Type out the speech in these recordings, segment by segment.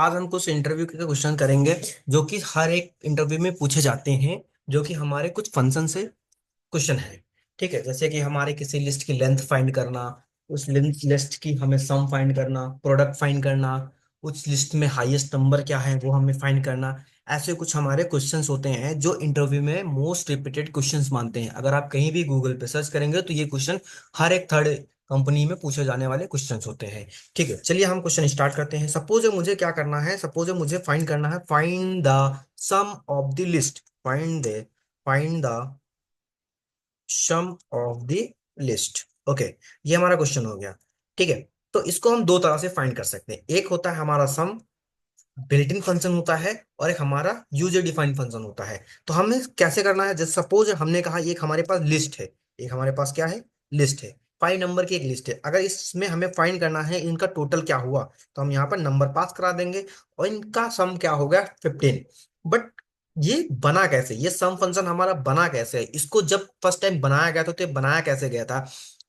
आज हम कुछ इंटरव्यू के क्वेश्चन करेंगे जो कि हर एक इंटरव्यू में पूछे जाते हैं, जो कि हमारे कुछ फंक्शन से क्वेश्चन है। ठीक है, जैसे कि हमारे किसी लिस्ट की लेंथ फाइंड करना, उस लिस्ट की हमें सम फाइंड करना, प्रोडक्ट फाइंड करना, उस लिस्ट में हाईएस्ट नंबर क्या है वो हमें फाइंड करना। ऐसे कुछ हमारे क्वेश्चंस होते हैं जो इंटरव्यू में मोस्ट रिपीटेड क्वेश्चंस मानते हैं। अगर आप कहीं भी गूगल पे सर्च करेंगे तो ये क्वेश्चन हर एक थर्ड कंपनी में पूछे जाने वाले क्वेश्चंस होते हैं। ठीक है, चलिए हम क्वेश्चन स्टार्ट करते हैं। सपोज मुझे क्या करना है, सपोज मुझे फाइंड करना है, find the sum of the list, find the sum of the list. Okay, ये हमारा क्वेश्चन हो गया। ठीक है, तो इसको हम दो तरह से फाइंड कर सकते हैं। एक होता है हमारा सम, बिल्ट इन फंक्शन होता है, और एक हमारा यूजर डिफाइंड फंक्शन होता है। तो हमें कैसे करना है, जैसे सपोज हमने कहा एक हमारे पास लिस्ट है, एक हमारे पास क्या है, लिस्ट है, 5 नंबर की एक लिस्ट है। अगर इसमें हमें फाइंड करना है इनका टोटल क्या हुआ, तो हम यहाँ पर नंबर पास करा देंगे और इनका सम क्या हो गया, 15। बट ये बना कैसे, ये सम फंक्शन हमारा बना कैसे है, इसको जब फर्स्ट टाइम बनाया गया था तो ये बनाया कैसे गया था।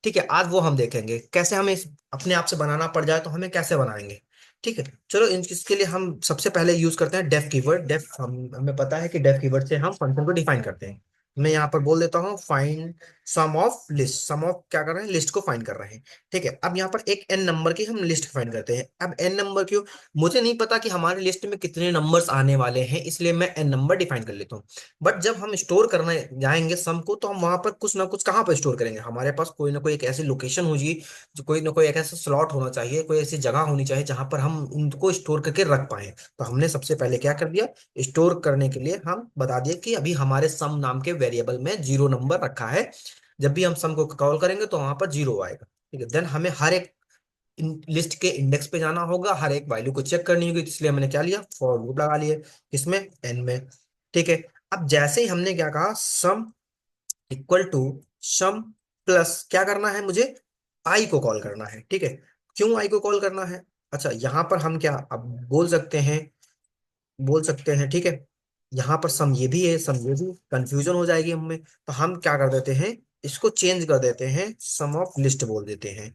ठीक है, आज वो हम देखेंगे कैसे हमें अपने आप से बनाना पड़ जाए तो हमें कैसे बनाएंगे। ठीक है, चलो इसके लिए हम सबसे पहले यूज करते हैं डेफ कीवर्ड। डेफ हमें पता है कि डेफ कीवर्ड से हम फंक्शन को डिफाइन करते हैं। मैं यहाँ पर बोल देता हूँ find sum of list, sum of क्या कर रहे हैं, लिस्ट को फाइंड कर रहे हैं। ठीक है, अब यहाँ पर एक एन नंबर की हम लिस्ट फाइंड करते हैं। अब एन नंबर क्यों, मुझे नहीं पता कि हमारी लिस्ट में कितने नंबर्स आने वाले हैं, इसलिए मैं एन नंबर डिफाइन कर लेता हूँ। बट जब हम स्टोर करने जाएंगे सम को, तो हम वहां पर कुछ ना कुछ कहाँ पर स्टोर करेंगे, हमारे पास कोई ना कोई एक ऐसी लोकेशन होगी, जो कोई ना कोई एक ऐसा स्लॉट होना चाहिए, कोई ऐसी जगह होनी चाहिए जहां पर हम उनको स्टोर करके रख पाए। तो हमने सबसे पहले क्या कर दिया, स्टोर करने के लिए हम बता दिए कि अभी हमारे सम नाम के वेरिएबल में 0 नंबर रखा है। जब भी हम सम को कॉल करेंगे तो वहां पर 0 आएगा। ठीक है, देन हमें हर एक लिस्ट के इंडेक्स पे जाना होगा, हर एक वैल्यू को चेक करनी होगी, इसलिए हमने क्या लिया, फॉर लूप लगा लिए, इसमें एन में। ठीक है, अब जैसे ही हमने क्या कहा, sum equal to sum plus क्या करना है, मुझे आई को कॉल करना है। ठीक है, क्यों आई को कॉल करना है, अच्छा यहाँ पर हम क्या अब बोल सकते हैं। ठीक है, यहाँ पर सम ये भी है, सम ये भी, कंफ्यूजन हो जाएगी हमें, तो हम क्या कर देते हैं, इसको चेंज कर देते हैं, सम ऑफ लिस्ट बोल देते हैं।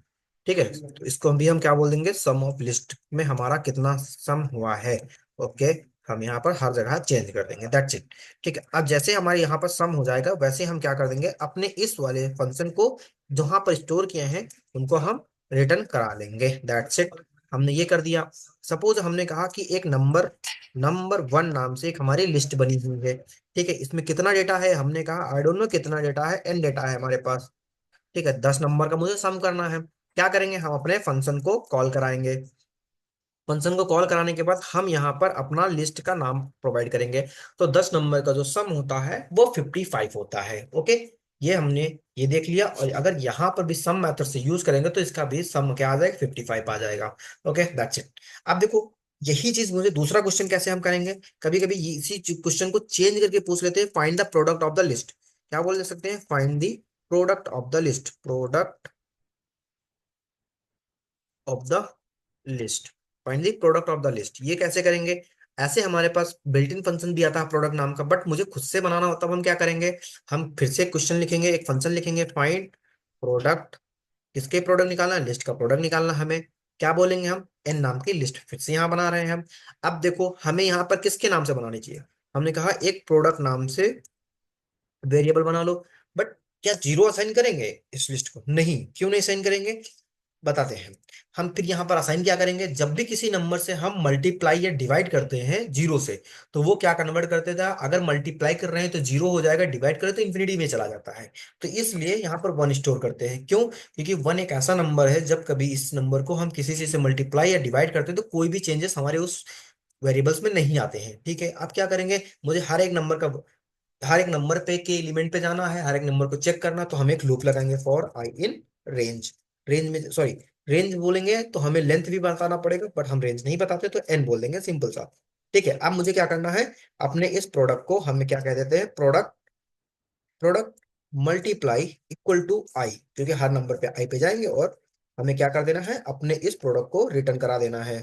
ठीक है, तो इसको हम क्या बोल देंगे, सम ऑफ लिस्ट में हमारा कितना सम हुआ है। ओके, हम यहाँ पर हर जगह चेंज कर देंगे, दैट्स इट। ठीक है, अब जैसे हमारे यहाँ पर सम हो जाएगा, वैसे हम क्या कर देंगे, अपने इस वाले फंक्शन को जहां पर स्टोर किए हैं उनको हम रिटर्न करा लेंगे, दैट्स इट। हमने ये कर दिया। सपोज हमने कहा कि एक नंबर नंबर 1 नाम से एक हमारी लिस्ट बनी हुई है। ठीक है, इसमें कितना डेटा है, हमने कहा आई डोंट नो कितना डेटा है, एन डेटा है हमारे पास। ठीक है, 10 नंबर का मुझे सम करना है। क्या करेंगे, हम अपने फंक्शन को कॉल कराएंगे। फंक्शन को कॉल कराने के बाद हम यहाँ पर अपना लिस्ट का नाम प्रोवाइड करेंगे। तो 10 नंबर का जो सम होता है वो 55 होता है। ओके, ये हमने ये देख लिया, और अगर यहाँ पर भी सम मेथड से यूज करेंगे तो इसका भी सम क्या आ जाएगा, 55 आ जाएगा। Okay, that's it. अब देखो, यही चीज मुझे दूसरा क्वेश्चन कैसे हम करेंगे, कभी कभी इसी क्वेश्चन को चेंज करके पूछ लेते हैं, find the product of the list. क्या बोल सकते हैं, find the product of the list, product of the list, find the product of the list. ये कैसे करेंगे, ऐसे हमारे पास बिल्ट इन फंक्शन भी आता है प्रोडक्ट नाम का, बट मुझे खुद से बनाना होता है, हम क्या करेंगे, हम फिर से क्वेश्चन लिखेंगे, एक फंक्शन लिखेंगे, फाइंड प्रोडक्ट, किसके प्रोडक्ट निकालना है, लिस्ट का प्रोडक्ट निकालना है हमें। क्या बोलेंगे हम, एन नाम की लिस्ट फिर से यहाँ बना रहे हैं हम। अब देखो हमें यहाँ पर किसके नाम से बनानी चाहिए, हमने कहा एक प्रोडक्ट नाम से वेरिएबल बना लो। बट क्या 0 असाइन करेंगे इस लिस्ट को, नहीं, क्यों नहीं असाइन करेंगे, बताते हैं। हम फिर यहाँ पर असाइन क्या करेंगे, जब भी किसी नंबर से हम मल्टीप्लाई या डिवाइड करते हैं 0 से, तो वो क्या कन्वर्ट करते थे, अगर मल्टीप्लाई कर रहे हैं तो 0 हो जाएगा, डिवाइड करें तो इंफिनिटी में चला जाता है। तो इसलिए यहाँ पर 1 स्टोर करते हैं, क्यों, क्योंकि 1 एक ऐसा नंबर है, जब कभी इस नंबर को हम किसी चीज से मल्टीप्लाई या डिवाइड करते हैं तो कोई भी चेंजेस हमारे उस वेरिएबल्स में नहीं आते हैं। ठीक है, अब क्या करेंगे, मुझे हर एक नंबर पे के एलिमेंट पे जाना है, हर एक नंबर को चेक करना, तो हम एक लूप लगाएंगे, for I in range. Range में सॉरी, रेंज बोलेंगे तो हमें लेंथ भी बताना पड़ेगा, बट हम रेंज नहीं बताते तो एन बोल देंगे, सिंपल सा। ठीक है, अब मुझे क्या करना है, अपने इस प्रोडक्ट को हमें क्या कह देते हैं, product product multiply equal to I, क्योंकि हर नंबर पे आई पे जाएंगे, और हमें क्या कर देना है, अपने इस प्रोडक्ट को रिटर्न करा देना है।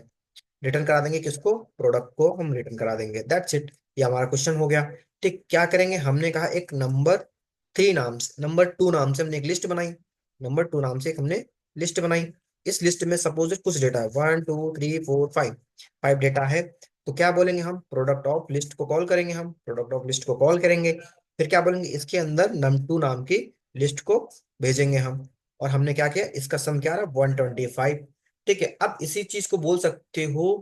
रिटर्न करा देंगे किसको, प्रोडक्ट को हम रिटर्न करा देंगे, दैट्स इट। ये हमारा क्वेश्चन हो गया। ठीक, क्या करेंगे, हमने कहा एक नंबर 2 नाम से हमने एक लिस्ट बनाई, नंबर 2 नाम से एक हमने लिस्ट बनाई। इस लिस्ट में सपोज कुछ डेटा है, 1 2 3 4 5, 5 डेटा है। तो क्या बोलेंगे हम, प्रोडक्ट ऑफ लिस्ट को कॉल करेंगे, हम प्रोडक्ट ऑफ लिस्ट को कॉल करेंगे। फिर क्या बोलेंगे, इसके अंदर num2 नाम की लिस्ट को भेजेंगे हम। और हमने क्या किया, इसका सम क्या रहा, 125। ठीक है, अब इसी चीज को बोल सकते हो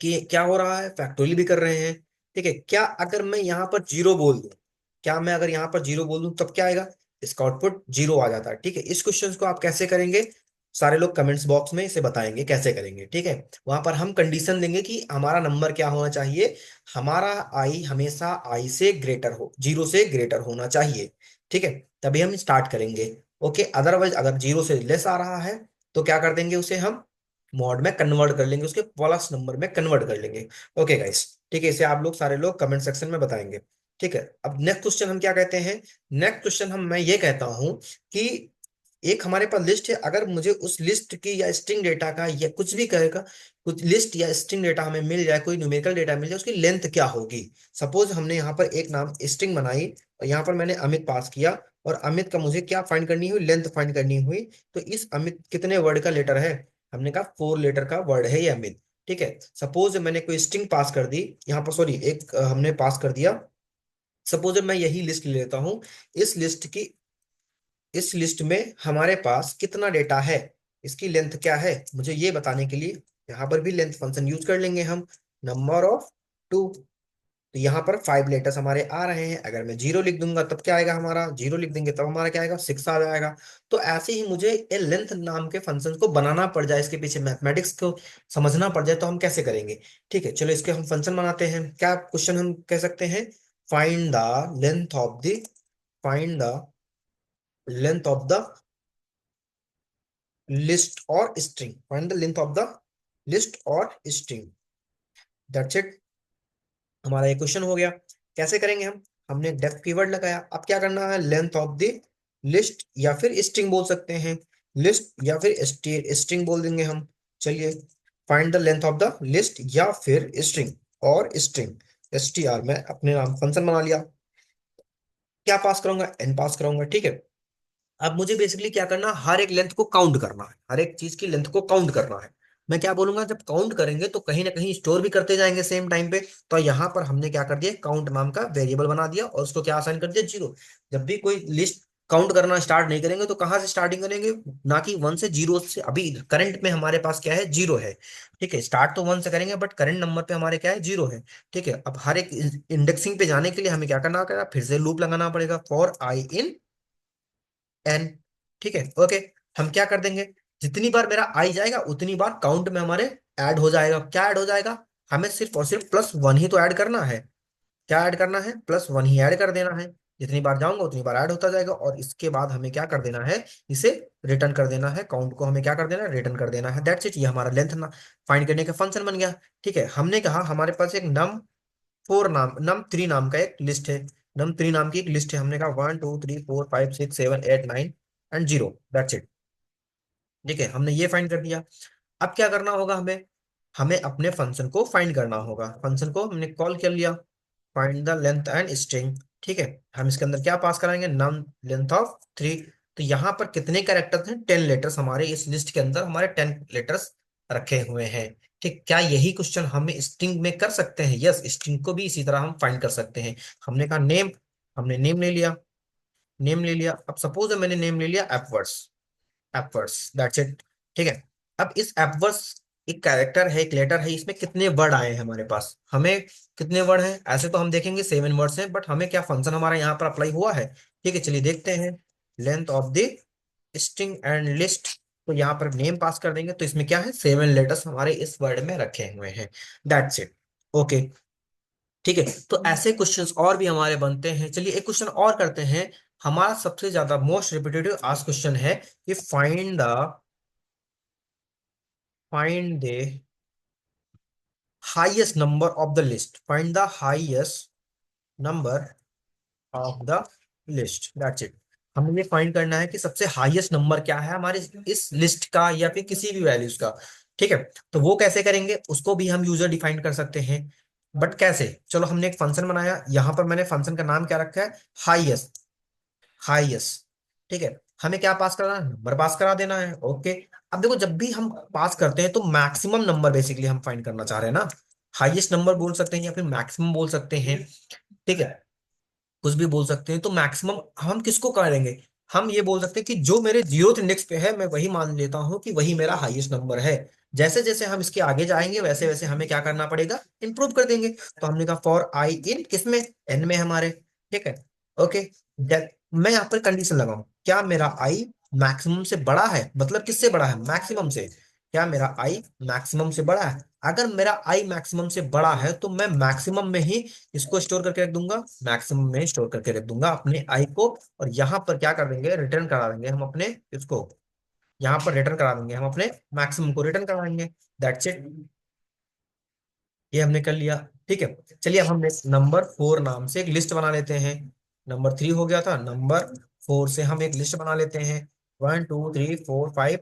कि क्या हो रहा है, फैक्टोरियल भी कर रहे हैं। ठीक है, क्या अगर मैं यहाँ पर जीरो बोल दूं, क्या मैं अगर यहाँ पर जीरो बोल दूं तब क्या आएगा, इसका आउटपुट जीरो आ जाता है। ठीक है, इस क्वेश्चन को आप कैसे करेंगे, सारे लोग कमेंट्स बॉक्स में इसे बताएंगे कैसे करेंगे। ठीक है, वहां पर हम कंडीशन देंगे कि हमारा नंबर क्या होना चाहिए, हमारा आई हमेशा आई से ग्रेटर हो, जीरो से ग्रेटर होना चाहिए। ठीक है, तभी हम स्टार्ट करेंगे। ओके, अदरवाइज अगर जीरो से लेस आ रहा है तो क्या कर देंगे, उसे हम मॉड में कन्वर्ट कर लेंगे, उसके प्लस नंबर में कन्वर्ट कर लेंगे। ओके गाइस, ठीक है, इसे आप लोग सारे लोग कमेंट सेक्शन में बताएंगे। ठीक है, अब नेक्स्ट क्वेश्चन हम क्या कहते हैं, नेक्स्ट क्वेश्चन हम मैं ये कहता हूं कि एक हमारे पास लिस्ट है, अगर मुझे उस लिस्ट की या स्ट्रिंग डेटा का या कुछ भी कहेगा, कुछ लिस्ट या स्ट्रिंग डेटा हमें मिल जाए, कोई न्यूमेरिकल डेटा मिल जाए, उसकी लेंथ क्या होगी। सपोज हमने यहाँ पर एक नाम स्ट्रिंग बनाई और यहाँ पर मैंने अमित पास किया, और अमित का मुझे क्या फाइंड करनी हुई, लेंथ फाइंड करनी हुई। तो इस अमित कितने वर्ड का लेटर है, हमने कहा 4 लेटर का वर्ड है ये अमित। ठीक है, सपोज मैंने कोई स्ट्रिंग पास कर दी यहाँ पर, सॉरी एक हमने पास कर दिया। सपोज मैं यही लिस्ट ले लेता हूँ, इस लिस्ट की, इस लिस्ट में हमारे पास कितना डेटा है, इसकी लेंथ क्या है, मुझे ये बताने के लिए यहाँ पर भी लेंथ फंक्शन यूज कर लेंगे हम, नंबर ऑफ 2। तो यहाँ पर 5 लेटर्स हमारे आ रहे हैं, अगर मैं जीरो लिख दूंगा तब क्या आएगा, हमारा जीरो लिख देंगे तब हमारा क्या आएगा, 6 आ जाएगा। तो ऐसे ही मुझे ए लेंथ नाम के फंक्शन को बनाना पड़ जाए, इसके पीछे मैथमेटिक्स को समझना पड़ जाए, तो हम कैसे करेंगे। ठीक है, चलो इसके हम फंक्शन बनाते हैं। क्या क्वेश्चन हम कह सकते हैं, find the length of the, find the length of the list और string, find the length of the list और स्ट्रिंग। दैट्स इट, हमारा ये क्वेश्चन हो गया। कैसे करेंगे हम, हमने डेफ कीवर्ड लगाया, अब क्या करना है, लेंथ ऑफ द लिस्ट या फिर स्ट्रिंग बोल सकते हैं, लिस्ट या फिर स्ट्रिंग बोल देंगे हम। चलिए, find the length of the list या फिर स्ट्रिंग, और स्ट्रिंग str मैं अपने नाम फंक्शन बना लिया। क्या पास करूंगा, एन पास करूंगा। ठीक है, अब मुझे बेसिकली क्या करना, हर एक लेंथ को काउंट करना है, हर एक चीज की लेंथ को काउंट करना है। मैं क्या बोलूंगा, जब काउंट करेंगे तो कहीं ना कहीं स्टोर भी करते जाएंगे सेम टाइम पे। तो यहाँ पर हमने क्या कर दिया, काउंट नाम का वेरिएबल बना दिया और उसको क्या असाइन कर दिया, जीरो। जब भी कोई लिस्ट काउंट करना स्टार्ट नहीं करेंगे तो कहाँ से स्टार्टिंग करेंगे, ना कि वन से, जीरो से। अभी करंट में हमारे पास क्या है, जीरो है। ठीक है, स्टार्ट तो वन से करेंगे बट करंट नंबर पे हमारे क्या है, जीरो है। ठीक है, अब हर एक इंडेक्सिंग पे जाने के लिए हमें क्या करना होगा, फिर से लूप लगाना पड़ेगा, फॉर आई इन एन। ठीक है, ओके, हम क्या कर देंगे, जितनी बार मेरा आई जाएगा उतनी बार काउंट में हमारे ऐड हो जाएगा। क्या ऐड हो जाएगा, हमें सिर्फ और सिर्फ +1 ही तो ऐड करना है। क्या ऐड करना है, +1 ही ऐड कर देना है। जितनी बार जाऊंगा उतनी बार ऐड होता जाएगा, और इसके बाद हमें क्या कर देना है, इसे रिटर्न कर देना है, काउंट को हमें क्या कर देना है, रिटर्न कर देना है। दैट्स इट, ये हमारा लेंथ ना फाइंड करने का फंक्शन बन गया। ठीक है, हमने कहा हमारे पास एक नम 3 नाम का एक लिस्ट है, नम 3 नाम की एक लिस्ट है। हमने कहा 1 2 3 4 5 6 7 8 9 एंड 0, दैट्स इट। ठीक है, हमने ये फाइंड कर दिया। अब क्या करना होगा हमें, हमें अपने फंक्शन को फाइंड करना होगा। फंक्शन को हमने कॉल कर लिया, find the length and string. ठीक है, हम इसके अंदर क्या पास कराएंगे, नम लेंथ ऑफ 3। तो यहाँ पर कितने कैरेक्टर्स हैं, 10 लेटर्स, हमारे इस लिस्ट के अंदर हमारे 10 लेटर्स रखे हुए हैं। ठीक, क्या यही क्वेश्चन हम स्ट्रिंग में कर सकते हैं, यस, स्ट्रिंग को भी इसी तरह हम फाइंड कर सकते हैं। हमने कहा नेम, हमने नेम ले लिया, नेम ले लिया। अब सपोज मैंने नेम ले लिया एपवर्स, एपवर्स, दैट्स इट। ठीक है, अब इस एपवर्स एक कैरेक्टर है, एक लेटर है, इसमें कितने वर्ड आए हैं हमारे पास, हमें कितने वर्ड हैं, ऐसे तो हम देखेंगे 7 वर्ड्स हैं, बट हमें क्या फंक्शन हमारा यहाँ पर अप्लाई हुआ है। ठीक है, चलिए देखते हैं, length of the string and list. तो यहाँ पर नेम पास कर देंगे, तो इसमें क्या है, 7 लेटर्स हमारे इस वर्ड में रखे हुए हैं। That's it, okay. ठीक है, तो ऐसे क्वेश्चंस और भी हमारे बनते हैं। चलिए एक क्वेश्चन और करते हैं। हमारा सबसे ज्यादा मोस्ट रिपीटेटिव आज क्वेश्चन है कि find the highest number of the list, find the highest number of the list, that's it. हमें ये फाइंड करना है कि सबसे हाईएस्ट नंबर क्या है हमारे इस लिस्ट का या फिर किसी भी वैल्यूज का। ठीक है, तो वो कैसे करेंगे, उसको भी हम यूजर डिफाइन कर सकते हैं। बट कैसे, चलो हमने एक फंक्शन बनाया, यहां पर मैंने फंक्शन का नाम क्या रखा है, हाईएस्ट, हाईएस्ट। ठीक है, हमें क्या पास करना है, नंबर पास करा देना है। ओके, अब देखो जब भी हम पास करते हैं तो मैक्सिमम नंबर बेसिकली हम फाइंड करना चाह रहे हैं ना, हाईएस्ट नंबर बोल सकते हैं या फिर मैक्सिमम बोल सकते हैं, ठीक है, कुछ भी बोल सकते हैं। तो मैक्सिमम हम किसको करेंगे, हम ये बोल सकते हैं कि जो मेरे जीरोथ इंडेक्स पे है मैं वही मान लेता हूं कि वही मेरा हाईएस्ट नंबर है। जैसे जैसे हम इसके आगे जाएंगे वैसे वैसे हमें क्या करना पड़ेगा, इंप्रूव कर देंगे। तो हमने कहा फॉर आई इन किसमें, एन में हमारे, ठीक है। ओके, मैं यहाँ पर कंडीशन लगाऊं, क्या मेरा आई मैक्सिमम से बड़ा है, मतलब किससे बड़ा है, मैक्सिमम से, क्या मेरा आई मैक्सिमम से बड़ा है। अगर मेरा आई मैक्सिमम से बड़ा है तो मैं मैक्सिमम में ही इसको स्टोर करके रख दूंगा, मैक्सिमम में स्टोर करके रख दूंगा अपने आई को। और यहाँ पर क्या कर देंगे, रिटर्न करा देंगे हम अपने इसको, यहाँ पर रिटर्न करा देंगे हम अपने मैक्सिमम को रिटर्न कराएंगे। दैट्स इट, ये हमने कर लिया। ठीक है, चलिए अब हमने नंबर 4 नाम से एक लिस्ट बना लेते हैं। नंबर 3 हो गया था, नंबर 4 से हम एक लिस्ट बना लेते हैं। 1 2 3 4 5,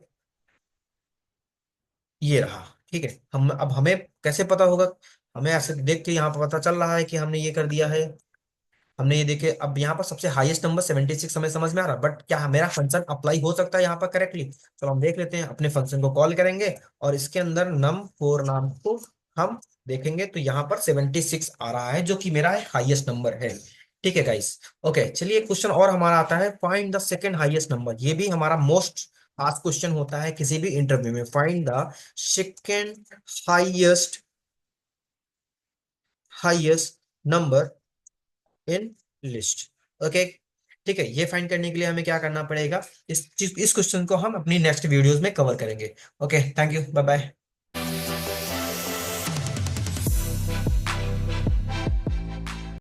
ये रहा। ठीक है, हम अब हमें कैसे पता होगा, हमें ऐसे देख के यहाँ पर पता चल रहा है कि हमने ये कर दिया है। हमने ये देखे, अब यहाँ पर सबसे हाईएस्ट नंबर 76 हमें समझ में आ रहा, बट क्या मेरा फंक्शन अप्लाई हो सकता है यहाँ पर करेक्टली। चलो हम देख लेते हैं, अपने फंक्शन को कॉल करेंगे और इसके अंदर num4 नाम को हम देखेंगे तो यहाँ पर 76 आ रहा है जो कि मेरा हाईएस्ट नंबर है। ठीक है गाइस, ओके चलिए क्वेश्चन और हमारा आता है, find the second highest number. ये भी हमारा मोस्ट आस्क क्वेश्चन होता है किसी भी इंटरव्यू में, find the second highest highest number in list. Okay, ठीक है, ये फाइंड करने के लिए हमें क्या करना पड़ेगा, इस क्वेश्चन को हम अपनी नेक्स्ट वीडियोस में कवर करेंगे। Okay, thank you, bye bye.